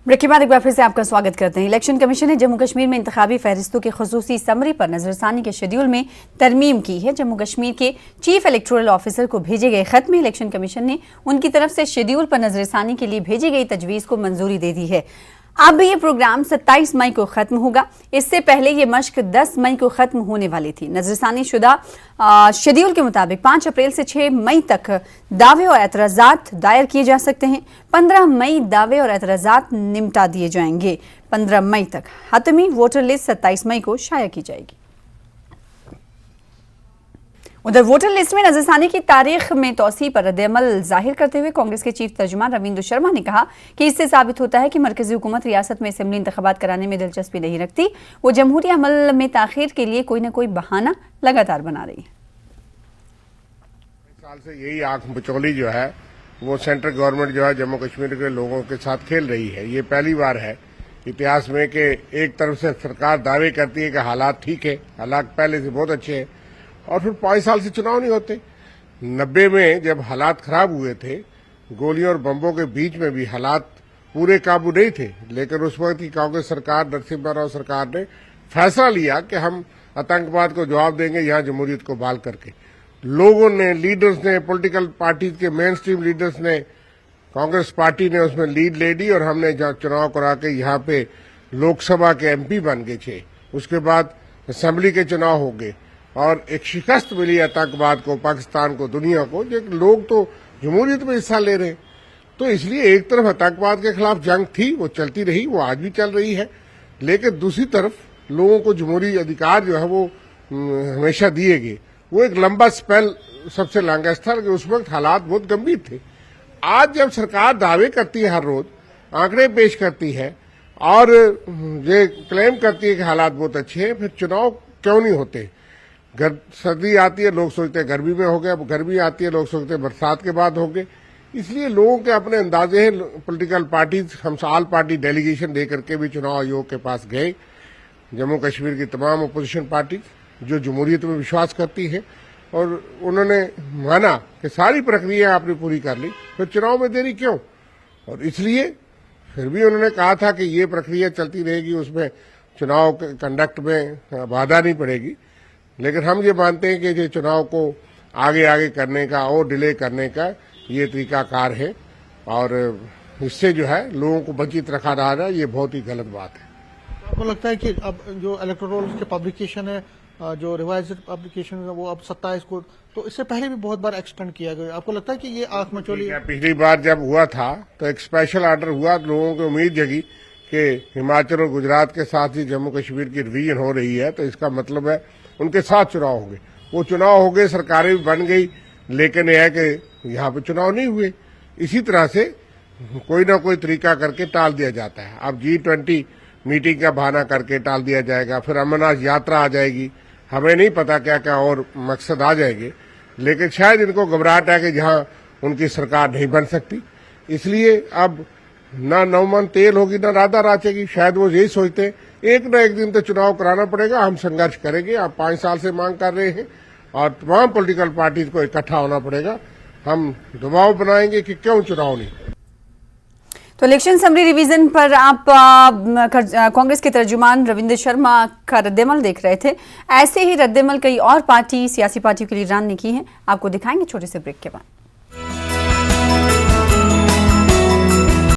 Break के बाद एक बार फिर से आपका स्वागत करते हैं। इलेक्शन कमीशन ने जम्मू कश्मीर में इंतखाबी फहरिस्तों के खुसूसी समरी पर नजरसानी के शेड्यूल में तरमीम की है। जम्मू कश्मीर के चीफ इलेक्टोरल ऑफिसर को भेजे गए खत में इलेक्शन कमीशन ने उनकी तरफ से शेड्यूल पर नजरसानी के लिए भेजी गई तजवीज को मंजूरी दे दी है। अब ये प्रोग्राम 27 मई को खत्म होगा। इससे पहले ये मश्क 10 मई को खत्म होने वाली थी। नजरसानी शुदा शेड्यूल के मुताबिक 5 अप्रैल से 6 मई तक दावे और एतराजात दायर किए जा सकते हैं। 15 मई दावे और एतराजात निपटा दिए जाएंगे। 15 मई तक हतमी वोटर लिस्ट 27 मई को शाया की जाएगी। उधर वोटर लिस्ट में नजरसानी की तारीख में तौसी पर रद्द-ए-अमल जाहिर करते हुए कांग्रेस के चीफ तर्जुमान रविंद्र शर्मा ने कहा कि इससे साबित होता है कि मरकजी हुकूमत रियासत में असेंबली इंतखाबात कराने में दिलचस्पी नहीं रखती। वो जमहूरी अमल में ताखीर के लिए कोई न कोई बहाना लगातार बना रही है। साल से यही आंख बिचौली जो है वो सेंट्रल गवर्नमेंट जो है जम्मू कश्मीर के लोगों के साथ खेल रही है। ये पहली बार है इतिहास में कि एक तरफ से सरकार दावे करती है कि हालात ठीक है, हालात पहले से बहुत अच्छे हैं, और फिर 5 साल से चुनाव नहीं होते। 90 में जब हालात खराब हुए थे, गोलियों और बम्बों के बीच में भी हालात पूरे काबू नहीं थे, लेकिन उस वक्त की कांग्रेस सरकार, नरसिम्हा राव सरकार ने फैसला लिया कि हम आतंकवाद को जवाब देंगे यहाँ जमहूरियत को बहाल करके। लोगों ने, लीडर्स ने, पॉलिटिकल पार्टीज के मेन स्ट्रीम लीडर्स ने, कांग्रेस पार्टी ने उसमें लीड ले ली और हमने चुनाव करा के यहाँ पे लोकसभा के MP बन गए थे। उसके बाद असेंबली के चुनाव हो गए और एक शिकस्त मिली आतंकवाद को, पाकिस्तान को, दुनिया को। लोग तो जमहूरियत में हिस्सा ले रहे हैं। तो इसलिए एक तरफ आतंकवाद के खिलाफ जंग थी, वो चलती रही, वो आज भी चल रही है, लेकिन दूसरी तरफ लोगों को जमहूरी अधिकार जो है वो हमेशा दिए गए। वो एक लंबा स्पेल सबसे लॉन्गेस्ट था कि उस वक्त हालात बहुत गंभीर थे। आज जब सरकार दावे करती है, हर रोज आंकड़े पेश करती है और ये क्लेम करती है कि हालात बहुत अच्छे हैं, फिर चुनाव क्यों नहीं होते? सर्दी आती है, लोग सोचते हैं गर्मी में हो गया, गर्मी आती है, लोग सोचते हैं बरसात के बाद हो गए। इसलिए लोगों के अपने अंदाजे हैं। पॉलिटिकल पार्टीज, हम ऑल पार्टी डेलीगेशन दे करके भी चुनाव आयोग के पास गए। जम्मू कश्मीर की तमाम अपोजिशन पार्टी जो जमहूरियत में विश्वास करती है, और उन्होंने माना कि सारी प्रक्रिया आपने पूरी कर ली, फिर चुनाव में देरी क्यों? और इसलिए फिर भी उन्होंने कहा था कि ये प्रक्रिया चलती रहेगी, उसमें चुनाव कंडक्ट में बाधा नहीं पड़ेगी। लेकिन हम ये मानते हैं कि ये चुनाव को आगे करने का और डिले करने का ये तरीकाकार है, और इससे जो है लोगों को वंचित रखा जा रहा है। ये बहुत ही गलत बात है। आपको लगता है कि अब जो इलेक्टोरल के पब्लिकेशन है, जो रिवाइज पब्लिकेशन है, वो अब 27 को, तो इससे पहले भी बहुत बार एक्सटेंड किया गया। आपको लगता है कि ये आंख मचोली? पिछली बार जब हुआ था तो एक स्पेशल ऑर्डर हुआ, लोगों को उम्मीद जगी कि हिमाचल और गुजरात के साथ ही जम्मू कश्मीर की रिवीजन हो रही है, तो इसका मतलब है उनके साथ चुनाव होंगे। वो चुनाव हो गए, सरकारें भी बन गई, लेकिन यह है कि यहाँ पे चुनाव नहीं हुए। इसी तरह से कोई ना कोई तरीका करके टाल दिया जाता है। अब G20 मीटिंग का बहाना करके टाल दिया जाएगा, फिर अमरनाथ यात्रा आ जाएगी, हमें नहीं पता क्या क्या और मकसद आ जाएंगे, लेकिन शायद इनको घबराहट है कि जहाँ उनकी सरकार नहीं बन सकती, इसलिए अब ना नौमन तेल होगी ना राधा राचेगी। शायद वो यही सोचते एक न एक दिन तो चुनाव कराना पड़ेगा, हम संघर्ष करेंगे। आप 5 साल से मांग कर रहे हैं और तमाम पॉलिटिकल पार्टीज को इकट्ठा होना पड़ेगा। हम दबाव बनाएंगे कि क्यों चुनाव नहीं। तो इलेक्शन समरी रिवीजन पर आप कांग्रेस के तर्जुमान रविंद्र शर्मा का रद्द-ए-अमल देख रहे थे। ऐसे ही रद्द-ए-अमल कई और सियासी पार्टियों के लीडरान ने की है। आपको दिखाएंगे छोटे से ब्रेक के बाद।